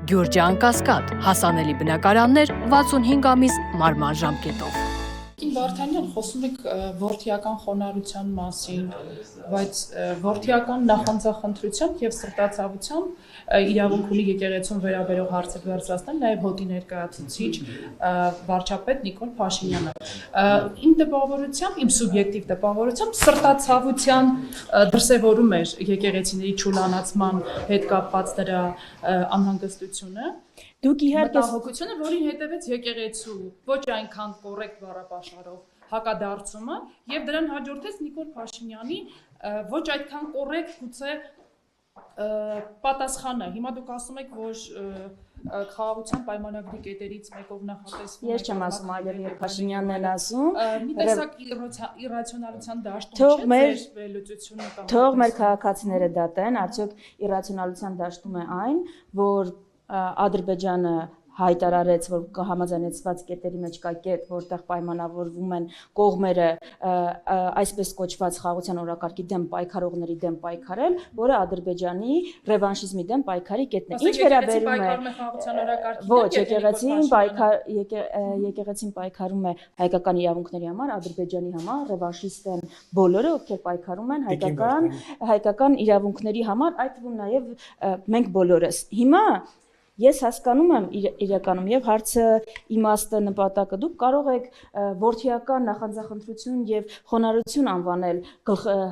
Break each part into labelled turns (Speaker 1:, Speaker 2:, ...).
Speaker 1: Գյուրջան Կասկադ, հասանելի բնակարաններ 65 ամիս մարման ժամկետով։
Speaker 2: Վարդանյան, խոսում եք որդիական խոնարհության մասին, բայց որդիական նախանձախնդրության եւ սրտացավության իրավունք ունի եկեղեցուն վերաբերող հարցեր բարձրացնել նաեւ հոտի ներկայացուցիչ վարչապետ Նիկոլ Փաշինյանը։ Իմ տպավորությամբ, իմ սուբյեկտիվ տպավորությամբ սրտացավության դրսևորում էր եկեղեցիների ճուլանացման հետ կապված դրա անհանգստությունը։
Speaker 3: Դուք իհարկե
Speaker 2: մտահոգությունը, որին հետևեց եկեղեցու ոչ այնքան կոռեկտ բառապաշարով հակադարձումը եւ դրան հաջորդեց Նիկոլ Փաշինյանի ոչ այդքան կոռեկտ գուցե պատասխանը։ Հիմա դուք ասում եք, որ խաղաղության պայմանագրի կետերից մեկով նախատեսվում է։
Speaker 3: Ես չեմ ասում, այլև երբ Փաշինյանն են ասում,
Speaker 2: մի տեսակ իրացիոնալության դաշտում չէ ձեր վերլուծությունը կամ
Speaker 3: թող մեր քաղաքացիները դատեն, արդյոք իրացիոնալության դաշտում է այն, որ Ադրբեջանը հայտարարեց, որ համաձայնեցված կետերի մեջ կա կետ, որտեղ պայմանավորվում են կողմերը այսպես կոչված խաղաղության օրակարգի դեմ պայքարողների դեմ պայքարել, որը Ադրբեջանի ռևանշիզմի դեմ պայքարի կետն է։ Ինչ վերաբերում է ոչ, եկեղեցին պայքարում է հայկական իրավունքների համար, Ադրբեջանի համար, ռևանշիստ են բոլորը, ովքեր պայքարում են հայկական իրավունքների համար, այդ թվում նաև մենք բոլորս։ Հիմա ես հասկանում եմ իրականում եւ հարցը իմաստը նպատակը դուք կարող եք որդիական նախանձախնդրություն եւ խոնարհություն անվանել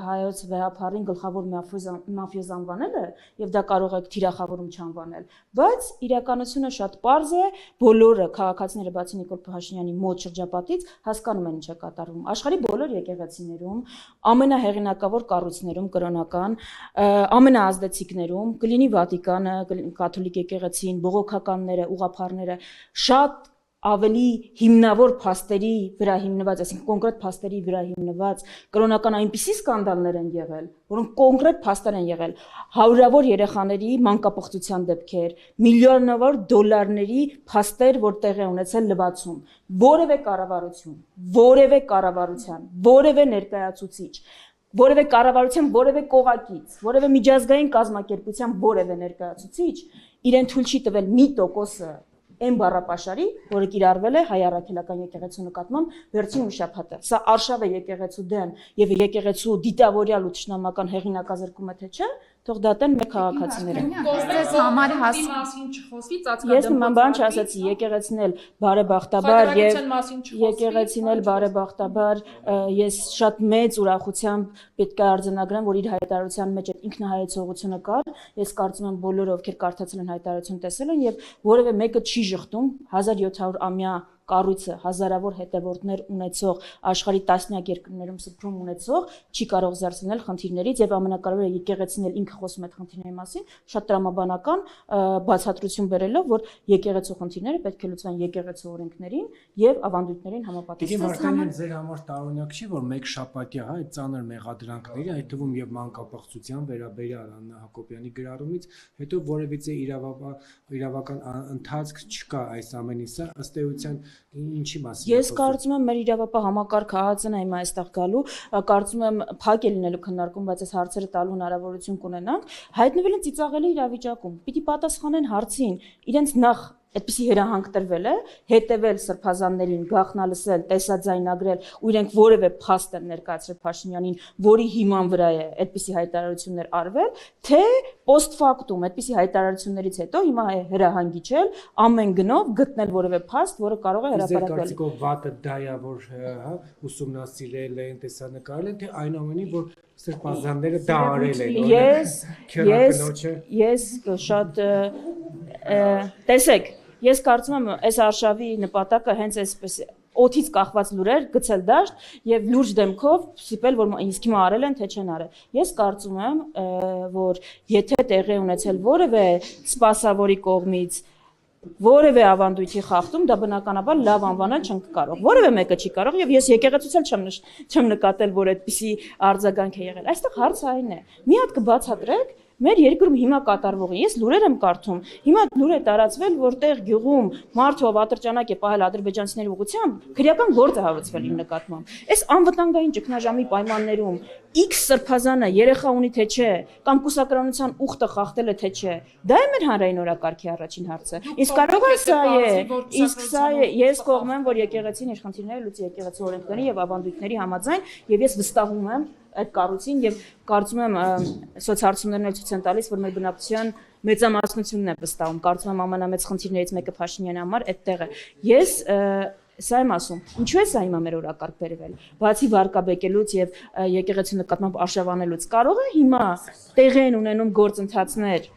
Speaker 3: հայոց վեհապարին գլխավոր մաֆիոզ անվանելը եւ դա կարող եք թիրախավորում չանվանել, բայց իրականությունը շատ պարզ է, բոլորը քաղաքացիները բացի Նիկոլ Փաշինյանի մոտ շրջապատից հասկանում են ինչ է կատարվում աշխարհի բոլոր եկեղեցիներում, ամենահեղինակավոր կառույցներում կրոնական, ամենաազդեցիկներում, կլինի Վատիկանը, կաթոլիկ եկեղեցին, բողոքականները, ուղղափառները շատ ավելի հիմնավոր փաստերի վրա հիմնված, այսինքն կոնկրետ փաստերի վրա հիմնված կրոնական այնպիսի սկանդալներ են եղել, որոնք կոնկրետ փաստեր են եղել, հարյուրավոր երեխաների մանկապղծության դեպքեր, միլիոնավոր դոլարների փաստեր, որ տեղի ունեցել լվացում, որևէ կառավարության, որևէ ներկայացուցիչ, որևէ կառավարության, որևէ կողակից, որևէ միջազգային կազմակերպության որևէ ներկայացուցիչ իրեն թույլ չի տվել մի տոկոսը այն բառապաշարի, որը կիրառվել է հայ առաքելական եկեղեցու նկատմամբ վերջին շաբաթը։ Սա արշավ է եկեղեցու դեմ եւ եկեղեցու դիտավորյալ ու թշնամական հեղինակազրկում է թե չէ, թող դատեն մեր քաղաքացիները։
Speaker 4: Կողմերս համար
Speaker 2: մասին չխոսվի ծածկադեմ։
Speaker 3: Ես նման բան չասացի, եկեղեցին էլ բարեբախտաբար եւ եկեղեցին էլ բարեբախտաբար ես շատ մեծ ուրախությամբ պետք է արձանագրեմ, որ իր հայտարարության մեջ այդ ինքնահայեցողությունը կար։ Ես կարծում եմ բոլորը, ովքեր կարդացել են հայտարարություն, տեսել են եւ որևէ մեկը չի ժխտում 1700-ամյա կառույցը հազարավոր հետևորդներ ունեցող աշխարհի տասնյակ երկրներում սփռում ունեցող չի կարող զերծնել խնդիրներից եւ ամենակարևորը եկեղեցին էլ ինքը խոսում է խնդիրների մասին շատ տրամաբանական բացատրություն բերելով որ եկեղեցու խնդիրները պետք է լուծվեն եկեղեցու օրենքներին եւ ավանդույթներին համապատասխան։
Speaker 5: Վարդանյան ձեր համար տարօրինակ չի որ մեկ շաբաթյա այդ ծանր մեղադրանքների այդ թվում եւ մանկապղծության վերաբերյալ Աննա Հակոբյանի գրառումից հետո որևիցե իրավական ընթացք չկա այս ամենի սա ըստ էության ինչի մասին։
Speaker 3: Ես կարծում եմ մեր իրավապահ համակարգը ԱԱԾ-ն է հիմա այստեղ գալու, կարծում եմ փակ է լինելու քննարկում, բայց այս հարցերը տալու հնարավորություն կունենանք, հայտնվել են ծիծաղելի իրավիճակում, պիտի պատասխանեն հարցին, իրենց նախ այդպիսի հրահանգ տրվել է, հետևել սրբազաններին, գաղտնալսել, տեսաձայնագրել ու իրենք որևէ փաստ են ներկայացրել Փաշինյանին, որի հիման վրա է այդպիսի հայտարարություններ արվել, թե post factum այդպիսի հայտարարություններից հետո հիմա է հրահանգիչել ամեն գնով գտնել որևէ փաստ, որը կարող է հրապարակվել։
Speaker 5: Ձեր կարծիքով վատը դա է, որ ուսումնասիրել են, տեսանկարել են, թե այն ամենին, որ սրբազանները դա արել են։
Speaker 3: Ես շատ տեսեք Ես կարծում եմ այս արշավի նպատակը հենց այսպես օթից կախված լուրեր գցել դաշտ եւ լուրջ դեմքով սիպել որ իսկ հիմա արել են թե չեն արել։ Ես կարծում եմ որ եթե տեղի ունեցել որևէ սպասավորի կողմից որևէ ավանդույթի խախտում դա բնականաբար լավ անվանել չենք կարող։ Որևէ մեկը չի կարող եւ ես եկեղեցուց չեմ նկատել որ այդպիսի արձագանք է եղել։ Այստեղ հարցը այն է։ Մի հատ կբացատրեք Մեր երկրում հիմա կատարվողը, ես լուրեր եմ կարդում, հիմա լուր է տարածվել, որտեղ գյուղում մարդը ով ատրճանակ է պահել ադրբեջանցիների ուղղությամբ, քրեական գործ է հարուցվել իր նկատմամբ։ Այս անվտանգային ճգնաժամի պայմաններում X սրբազանը երեխա ունի թե չէ, կամ կուսակրոնության ուխտը խախտել է թե չէ, դա է մեր հանրային օրակարգի առաջին հարցը։ Իսկ կարող է սա է, իսկ սա է, ես կողմ եմ, որ եկեղեցին իր խնդիրները լուծի եկեղեցի օրենքների եւ ավանդույթների համաձայն, եւ ես վստահում եմ այդ կառույցին եւ կարծում եմ սոցհարցումներն էլ ցույց են տալիս, որ մեր բնակչության մեծամասնությունն է վստահում, կարծում եմ ամենամեծ խնդիրներից մեկը Փաշինյանի համար այդտեղ է։ Ես Սա եմ ասում, ինչու է սա հիմա մեր օրակարգ բերվել, բացի վարկաբեկելուց եւ եկեղեցու նկատմամբ արշավանելուց, կարող է հիմա տեղի են ունենում գործընթացներ,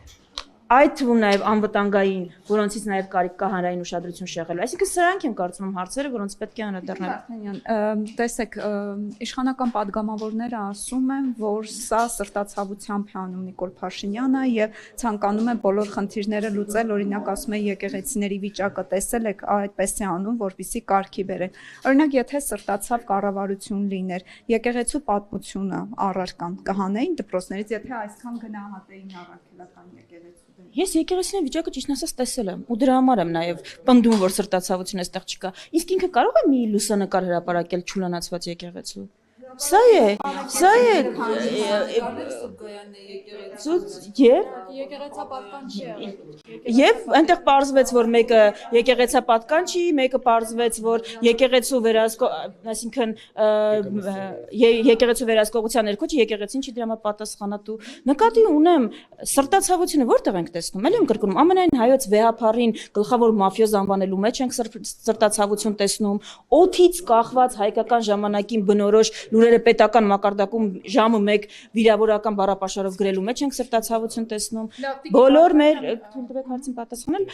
Speaker 3: այդ թվում նաև անվտանգային, որոնցից նաև կարիք կա հանրային ուշադրություն շեղելու։ Այսինքն սրանք են կարծում եմ հարցերը, որոնց պետք է անդրադառնալ։
Speaker 4: Տեսեք, իշխանական падգամավորները ասում են, որ սա սրտացավությամբ է անում Նիկոլ Փաշինյանը եւ ցանկանում է բոլոր խնդիրները լուծել, օրինակ ասում է եկեղեցիների վիճակը տեսել եք, այդպես է անում, որպեսզի կարգի բերեն։ Օրինակ, եթե սրտացավ կառավարություն լիներ, եկեղեցու պատմությունը առարկան կհանեին դպրոցներից, եթե այսքան գնահատեին առաքելական եկեղեցու։
Speaker 3: Ես եկեղեցիների վիճակը ճիշտ ասած տեսել եմ ու դրա համար եմ նաև պնդում, որ սրտացավություն այստեղ չկա։ Իսկ ինքը կարող է մի լուսանկար հրապարակել չուլանացված եկեղեցու։ Սա է
Speaker 4: եկեղեցապատկան չի եղել։
Speaker 3: Եվ այնտեղ պարզվեց, որ մեկը եկեղեցապատկան չի, մեկը պարզվեց, որ եկեղեցու այսինքն եկեղեցու վերահսկողության ներքո չի, եկեղեցին չի դրա համար պատասխանատու։ Նկատի ունեմ սրտացավությունը որտեղ ենք տեսնում։ Էլի եմ կրկնում, ամենայն հայոց վեհապարին գլխավոր մաֆիոզ անվանելու մեջ ենք սրտացավություն տեսնում։ Օդից կախված հայկական ժամանակին բնորոշ լուրերը պետական մակարդակում ժամը 1 վիրավորական բառապաշարով գրելու մեջ ենք սրտացավություն տեսնում։ Բոլոր մեր թույլտվեք հարցին պատասխանել,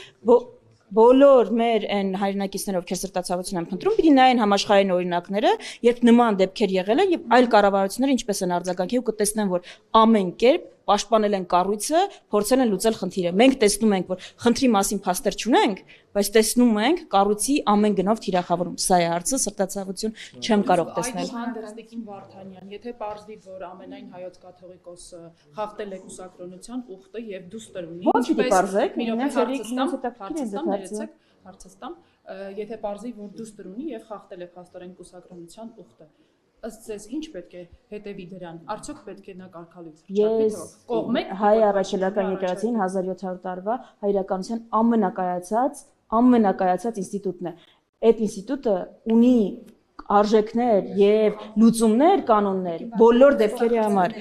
Speaker 3: բոլոր մեր այն հայրենակիցները, ովքեր սրտացավություն են փնտրում, պիտի նայեն համաշխարհային օրինակները, երբ նման դեպքեր եղել են եւ այլ կառավարությունները ինչպես են արձագանքել ու կտեսնեն, որ ամեն կերպ պաշտպանել են կառույցը, փորձել են լուծել խնդիրը։ Մենք տեսնում ենք, որ խնդրի մասին փաստեր չունենք, բայց տեսնում ենք կառույցի ամեն գնով թիրախավորում։ Սա է հարցը, սրտացավություն չեմ կարող տեսնել։
Speaker 2: Հանդերձնիկին Վարդանյան, եթե պարզվի, որ ամենայն հայոց կաթողիկոսը խախտել է կուսակրոնության ուխտը եւ դուստր ունի,
Speaker 3: Ո՞նց պիտի պարզեք,
Speaker 2: հարցստամ, եթե պարզվի, որ դուստր ունի եւ խախտել է փաստորեն կուսակրոնության ուխտը, ըստ ձեզ ինչ պետք է հետևի դրան, արդյոք պետք է նա կարգալույց
Speaker 3: Ես հայ առաքելական եկեղեցին 1700 տարվա հայրականության ամենակայացած ինստիտուտն է։ Այդ ինստիտուտը ունի արժեքներ եւ լուծումներ, կանոններ բոլոր դեպքերի համար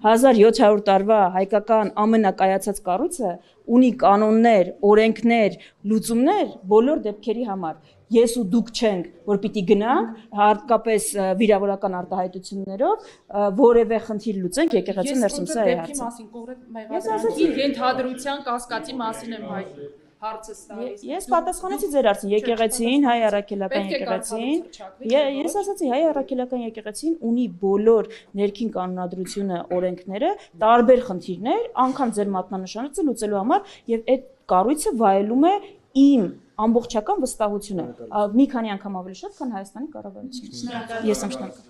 Speaker 3: 1700 տարվա հայկական ամենակայացած կառույցը ունի կանոններ, օրենքներ, լուծումներ բոլոր դեպքերի համար։ Ես ու դուք չենք, որ պիտի գնանք, հատկապես վիրավորական արտահայտություններով, որևէ խնդիր լուծենք եկեղեցու ներսում, սա է հարցը։
Speaker 2: Ես մասին կոնկրետ մեղադրի ենթադրության կասկածի մասին եմ հարցը ստալիս։
Speaker 3: Ես պատասխանեցի ձեր հարցին, եկեղեցին, հայ առաքելական եկեղեցին։ Ես ասացի, հայ առաքելական եկեղեցին ունի բոլոր ներքին կանոնադրությունը, օրենքները, տարբեր խնդիրներ, անգամ ձեր մատնանշանը լուծելու համար եւ այդ կառույցը վայելում է իմ ամբողջական վստահությունը, մի քանի անգամ ավելի շատ, քան Հայաստանի կառավարությունը։ Ես եմ շնորհակալ։